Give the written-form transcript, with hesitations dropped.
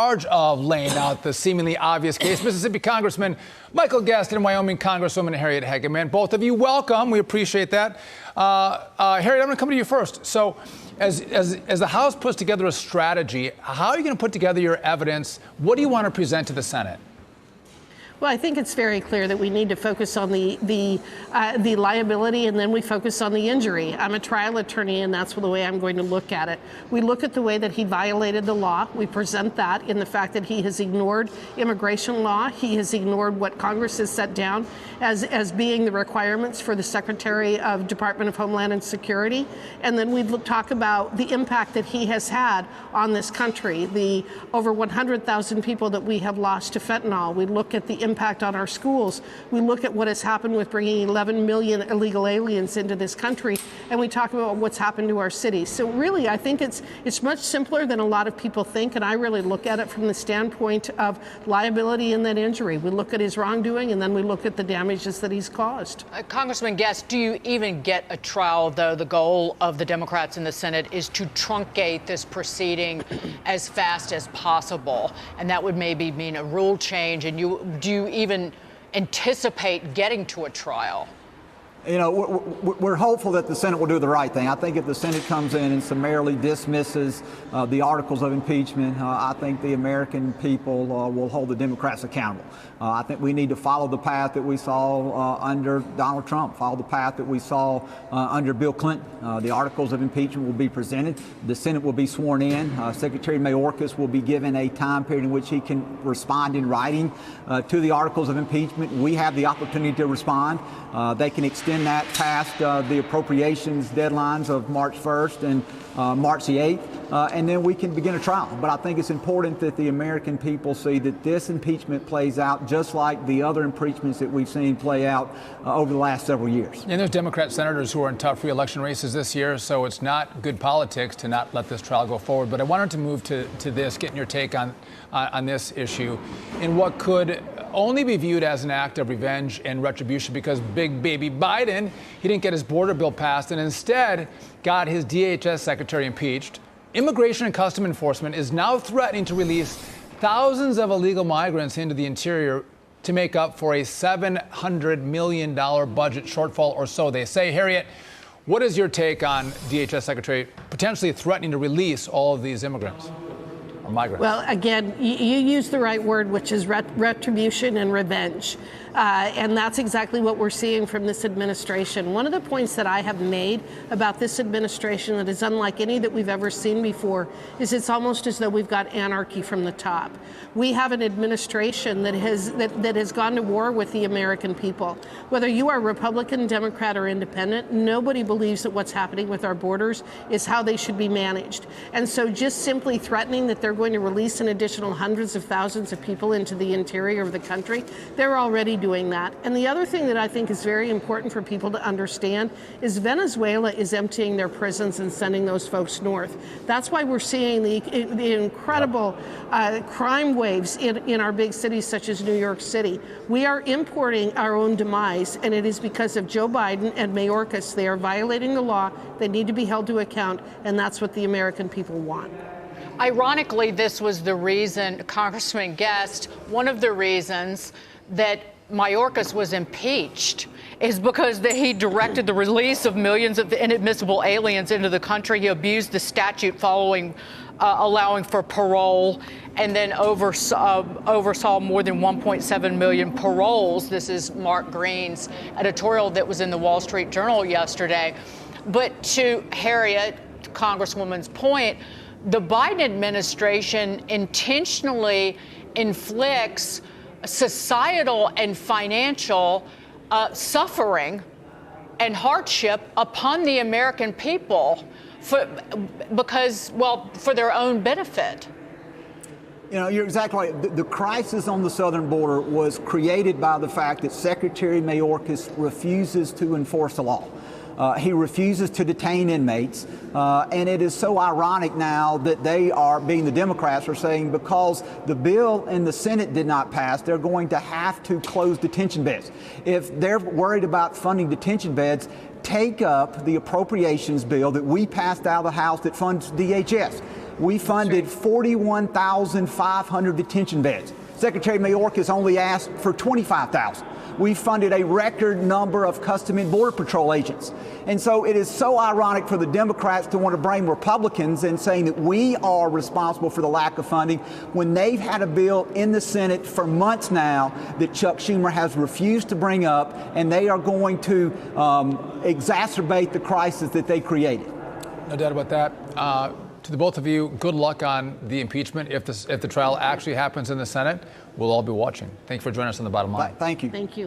Charge of laying out the seemingly obvious case, Mississippi Congressman Michael Guest and Wyoming Congresswoman Harriet Hageman. Both of you, welcome. We appreciate that. Harriet, I'm going to come to you first. So, as the House puts together a strategy, how are you going to put together your evidence? What do you want to present to the Senate? Well, I think it's very clear that we need to focus on the liability, and then we focus on the injury. I'm a trial attorney, and that's the way I'm going to look at it. We look at the way that he violated the law. We present that in the fact that he has ignored immigration law. He has ignored what Congress has set down as being the requirements for the Secretary of Department of Homeland and Security. And then we talk about the impact that he has had on this country, the over 100,000 people that we have lost to fentanyl. We look at the impact on our schools. We look at what has happened with bringing 11 million illegal aliens into this country, and we talk about what's happened to our cities. So really, I think it's much simpler than a lot of people think, and I really look at it from the standpoint of liability and then injury. We look at his wrongdoing, and then we look at the damages that he's caused. Congressman Guest, do you even get a trial, though the goal of the Democrats in the Senate is to truncate this proceeding as fast as possible, and that would maybe mean a rule change, and do you even anticipate getting to a trial? You know, we're hopeful that the Senate will do the right thing. I think if the Senate comes in and summarily dismisses the articles of impeachment, I think the American people will hold the Democrats accountable. I think we need to follow the path that we saw under Donald Trump, follow the path that we saw under Bill Clinton. The articles of impeachment will be presented. The Senate will be sworn in. Secretary Mayorkas will be given a time period in which he can respond in writing to the articles of impeachment. We have the opportunity to respond. They can extend that past the appropriations deadlines of March 1st and March the 8th, and then we can begin a trial. But I think it's important that the American people see that this impeachment plays out just like the other impeachments that we've seen play out over the last several years. And there's Democrat senators who are in tough re-election races this year, so it's not good politics to not let this trial go forward. But I wanted to move to this, getting your take on this issue, in what could only be viewed as an act of revenge and retribution, because big baby Biden, he didn't get his border bill passed and instead got his DHS secretary impeached. Immigration and Customs Enforcement is now threatening to release thousands of illegal migrants into the interior to make up for a $700 million budget shortfall, or so they say. Harriet, what is your take on DHS secretary potentially threatening to release all of these immigrants? Migrants. Well, again, you use the right word, which is retribution and revenge. And that's exactly what we're seeing from this administration. One of the points that I have made about this administration that is unlike any that we've ever seen before is it's almost as though we've got anarchy from the top. We have an administration that has gone to war with the American people. Whether you are Republican, Democrat, or Independent, nobody believes that what's happening with our borders is how they should be managed. And so just simply threatening that they're going to release an additional hundreds of thousands of people into the interior of the country, they're already doing that. And the other thing that I think is very important for people to understand is Venezuela is emptying their prisons and sending those folks north. That's why we're seeing the incredible crime waves in our big cities such as New York City. We are importing our own demise, and it is because of Joe Biden and Mayorkas. They are violating the law. They need to be held to account, and that's what the American people want. Ironically, this was the reason, Congressman Guest, one of the reasons that Mayorkas was impeached is because he directed the release of millions of inadmissible aliens into the country. He abused the statute following allowing for parole, and then oversaw more than 1.7 million paroles. This is Mark Green's editorial that was in the Wall Street Journal yesterday. But to Harriet, Congresswoman's point, the Biden administration intentionally inflicts societal and financial suffering and hardship upon the American people for their own benefit. You know, you're exactly right. The crisis on the southern border was created by the fact that Secretary Mayorkas refuses to enforce the law. He refuses to detain inmates, and it is so ironic now that they are, being the Democrats, are saying because the bill in the Senate did not pass, they're going to have to close detention beds. If they're worried about funding detention beds, take up the appropriations bill that we passed out of the House that funds DHS. We funded 41,500 detention beds. Secretary Mayorkas only asked for 25,000. We funded a record number of Customs and Border Patrol agents. And so it is so ironic for the Democrats to want to blame Republicans and saying that we are responsible for the lack of funding when they've had a bill in the Senate for months now that Chuck Schumer has refused to bring up, and they are going to exacerbate the crisis that they created. No doubt about that. To the both of you, good luck on the impeachment. If the trial actually happens in the Senate, we'll all be watching. Thank you for joining us on The Bottom Line. Thank you. Thank you.